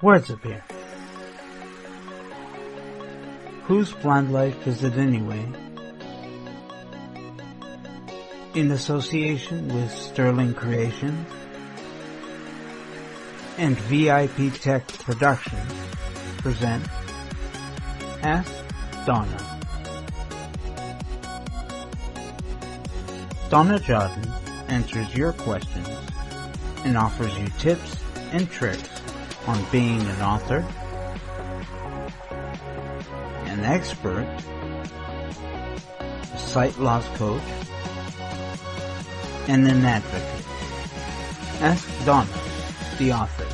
Words appear. Whose Plant Life is it anyway? In association with Sterling Creations and VIP Tech Productions present Ask Donna. Donna Jodhan answers your questions and offers you tips and tricks on being an author, an expert, a sight loss coach, and an advocate. Ask Donna, the author.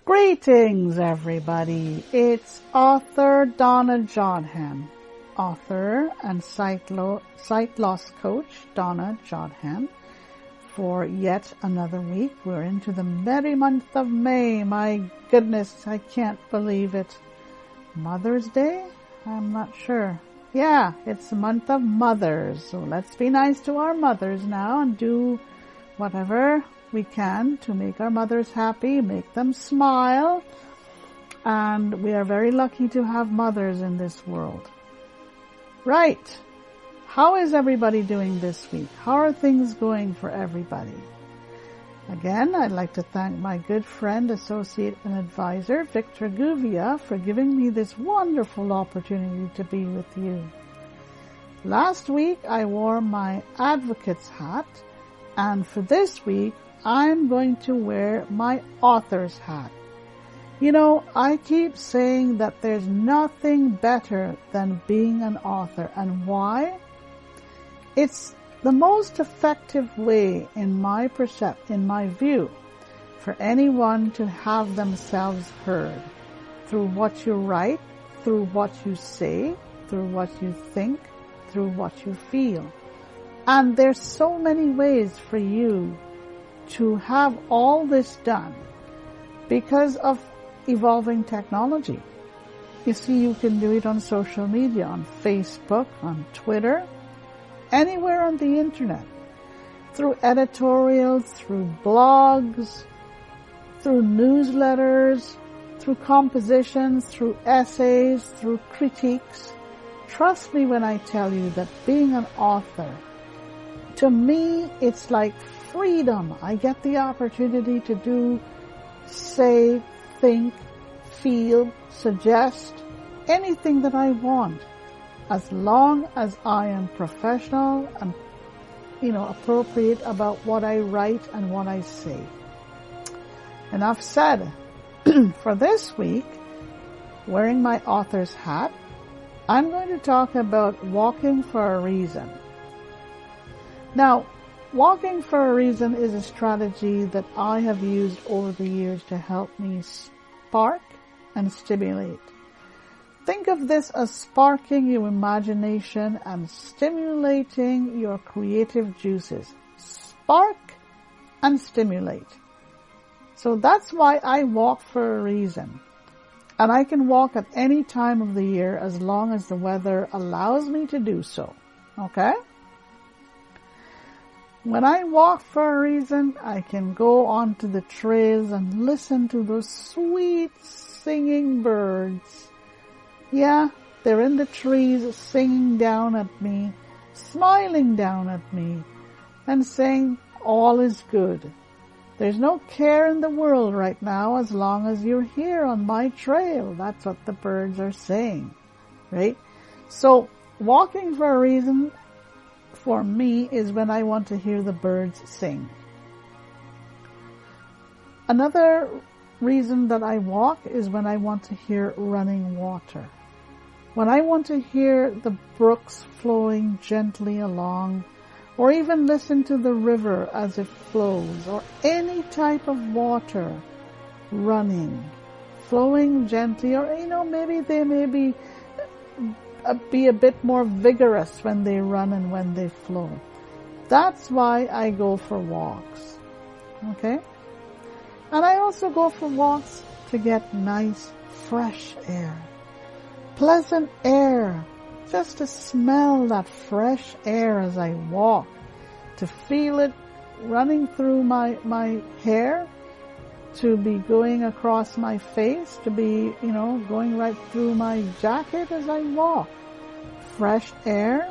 Greetings, everybody. It's author Donna Jodhan, author and sight loss coach Donna Jodhan, for yet another week. We're into the merry month of May. My goodness, I can't believe it. Mother's Day? I'm not sure. Yeah, it's the month of mothers. So let's be nice to our mothers now and do whatever we can to make our mothers happy, make them smile. And we are very lucky to have mothers in this world. Right. How is everybody doing this week? How are things going for everybody? Again, I'd like to thank my good friend, associate, and advisor, Victor Guvia, for giving me this wonderful opportunity to be with you. Last week, I wore my advocate's hat, and for this week, I'm going to wear my author's hat. You know, I keep saying that there's nothing better than being an author. And why? It's the most effective way, in my view, for anyone to have themselves heard through what you write, through what you say, through what you think, through what you feel. And there's so many ways for you to have all this done because of evolving technology. You see, you can do it on social media, on Facebook, on Twitter, anywhere on the internet, through editorials, through blogs, through newsletters, through compositions, through essays, through critiques. Trust me when I tell you that being an author, to me, it's like freedom. I get the opportunity to do, say, think, feel, suggest anything that I want, as long as I am professional and, appropriate about what I write and what I say. Enough said. For this week, wearing my author's hat, I'm going to talk about walking for a reason. Now, walking for a reason is a strategy that I have used over the years to help me spark and stimulate. Think of this as sparking your imagination and stimulating your creative juices. Spark and stimulate. So that's why I walk for a reason. And I can walk at any time of the year as long as the weather allows me to do so. Okay? When I walk for a reason, I can go onto the trails and listen to those sweet singing birds. Yeah, they're in the trees singing down at me, smiling down at me, and saying, all is good. There's no care in the world right now as long as you're here on my trail. That's what the birds are saying, right? So, walking for a reason for me is when I want to hear the birds sing. Another reason that I walk is when I want to hear running water. When I want to hear the brooks flowing gently along, or even listen to the river as it flows, or any type of water running, flowing gently, or maybe they may be a bit more vigorous when they run and when they flow. That's why I go for walks. Okay? And I also go for walks to get nice, fresh air. Pleasant air. Just to smell that fresh air as I walk. To feel it running through my hair. to be going across my face, to be, going right through my jacket as I walk. Fresh air,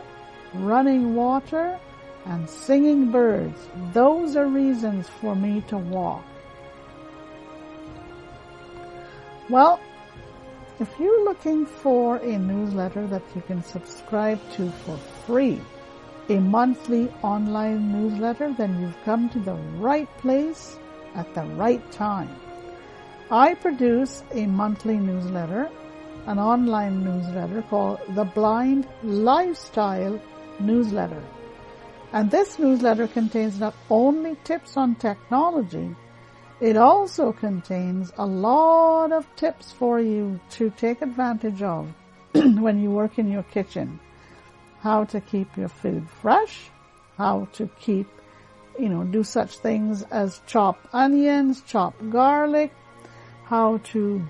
running water, and singing birds. Those are reasons for me to walk. Well, if you're looking for a newsletter that you can subscribe to for free, a monthly online newsletter, then you've come to the right place at the right time. I produce a monthly newsletter, an online newsletter called the Blind Lifestyle Newsletter. And this newsletter contains not only tips on technology, it also contains a lot of tips for you to take advantage of when you work in your kitchen. How to keep your food fresh, how to keep, do such things as chop onions, chop garlic, how to,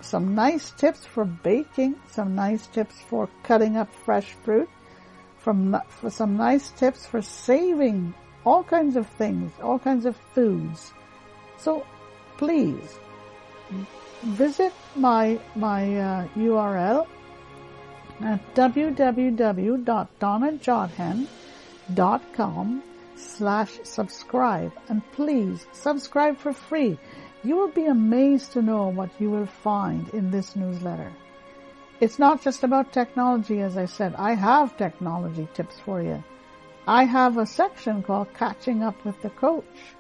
some nice tips for baking, some nice tips for cutting up fresh fruit, for some nice tips for saving all kinds of things, all kinds of foods. So please visit my URL at www.donnajodhan.com/subscribe, and please subscribe for free. You will be amazed to know what you will find in this newsletter. It's not just about technology, as I said. I have technology tips for you. I have a section called Catching Up with the Coach.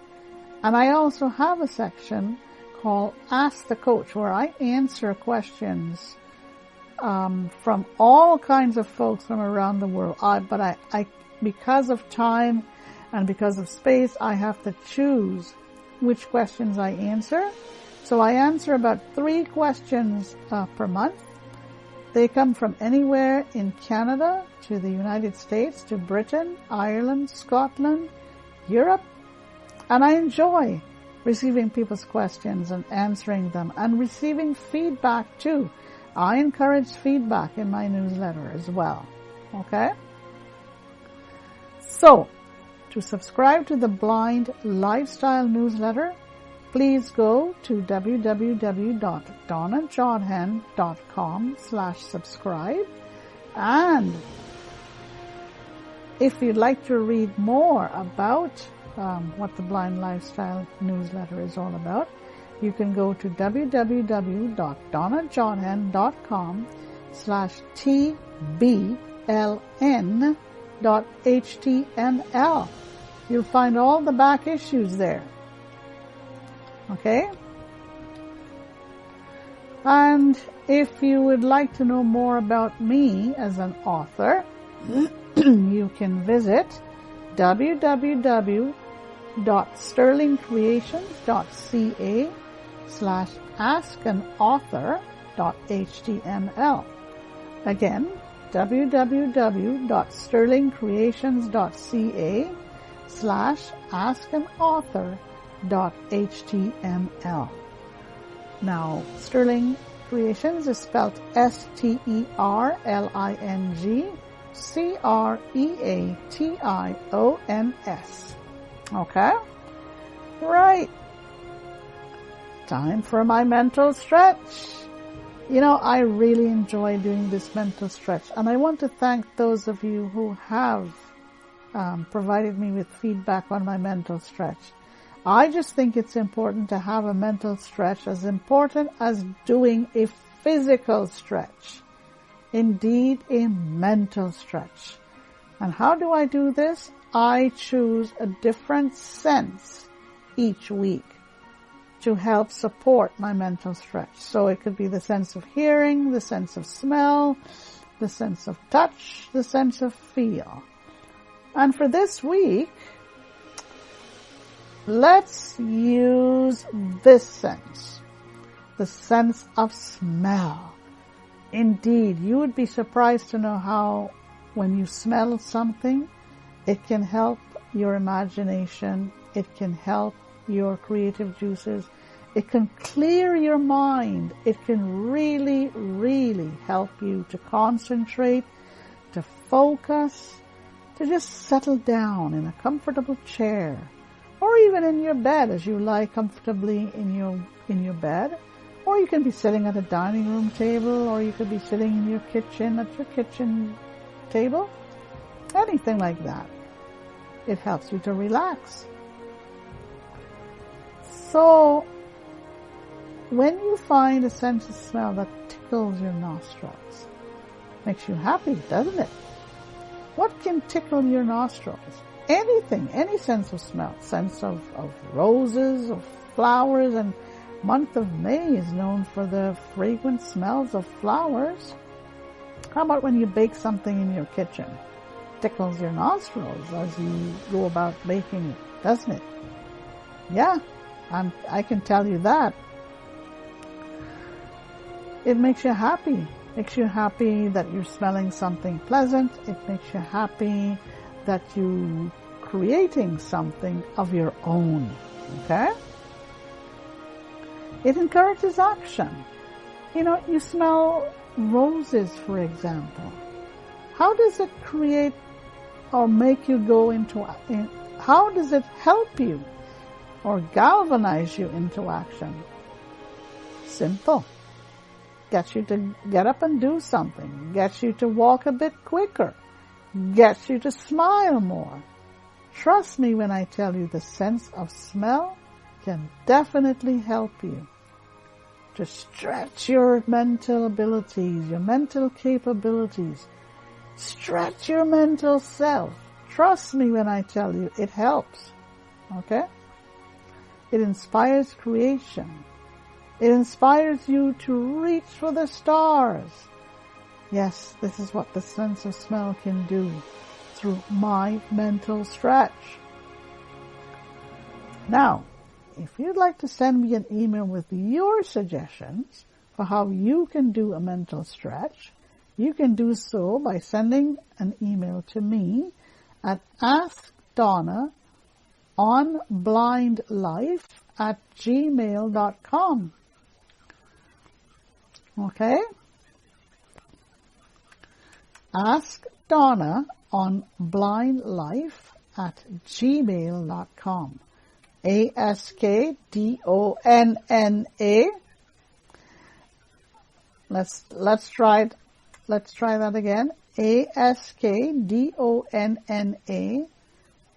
And I also have a section called Ask the Coach, where I answer questions from all kinds of folks from around the world. But I, because of time and because of space, I have to choose which questions I answer. So I answer about 3 questions per month. They come from anywhere in Canada to the United States to Britain, Ireland, Scotland, Europe. And I enjoy receiving people's questions and answering them and receiving feedback too. I encourage feedback in my newsletter as well. Okay? So, to subscribe to the Blind Lifestyle newsletter, please go to www.donnajodhan.com/subscribe. And if you'd like to read more about what the Blind Lifestyle newsletter is all about, you can go to www.donnajodhan.com/tbln.html. You'll find all the back issues there. Okay? And if you would like to know more about me as an author, you can visit www.sterlingcreations.ca/askanauthor.html. Again, www.sterlingcreations.ca/askanauthor.html. Now, Sterling Creations is spelled STERLINGCreations. Okay? Right. Time for my mental stretch. I really enjoy doing this mental stretch, and I want to thank those of you who have provided me with feedback on my mental stretch. I just think it's important to have a mental stretch, as important as doing a physical stretch. Indeed, a mental stretch. And how do I do this? I choose a different sense each week to help support my mental stretch. So it could be the sense of hearing, the sense of smell, the sense of touch, the sense of feel. And for this week, let's use this sense, the sense of smell. Indeed, you would be surprised to know how when you smell something, it can help your imagination, it can help your creative juices, it can clear your mind, it can really, really help you to concentrate, to focus, to just settle down in a comfortable chair, or even in your bed as you lie comfortably in your bed, or you can be sitting at a dining room table, or you could be sitting in your kitchen at your kitchen table, anything like that. It helps you to relax. So, when you find a sense of smell that tickles your nostrils, makes you happy, doesn't it? What can tickle your nostrils? Anything, any sense of smell. Sense of roses, of flowers, and month of May is known for the fragrant smells of flowers. How about when you bake something in your kitchen? Tickles your nostrils as you go about baking it, doesn't it? Yeah, I can tell you that. It makes you happy. Makes you happy that you're smelling something pleasant. It makes you happy that you're creating something of your own. Okay? It encourages action. You know, you smell roses, for example. How does it create or make you go into, how does it help you or galvanize you into action? Simple. Gets you to get up and do something. Gets you to walk a bit quicker. Gets you to smile more. Trust me when I tell you the sense of smell can definitely help you to stretch your mental abilities, your mental capabilities. Stretch your mental self. Trust me when I tell you it helps. Okay? It inspires creation. It inspires you to reach for the stars. Yes, this is what the sense of smell can do through my mental stretch. Now, if you'd like to send me an email with your suggestions for how you can do a mental stretch, you can do so by sending an email to me at askdonnaonblindlife@gmail.com. Okay? Ask Donna on blindlife@gmail.com. ASKDONNA. Let's try that again. ASKDONNA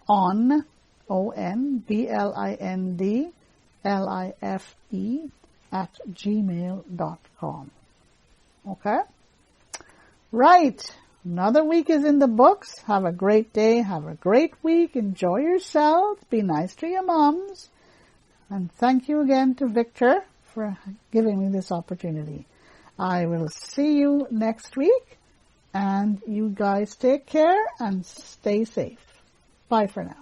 on ONBLINDLIFE@gmail.com. Okay? Right. Another week is in the books. Have a great day. Have a great week. Enjoy yourselves. Be nice to your moms. And thank you again to Victor for giving me this opportunity. I will see you next week. And you guys take care and stay safe. Bye for now.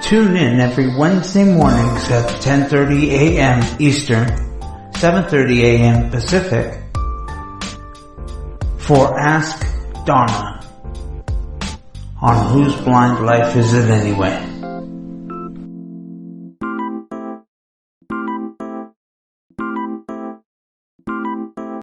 Tune in every Wednesday mornings at 10:30 a.m. Eastern, 7:30 a.m. Pacific for Ask Donna on Whose Blind Life Is It Anyway?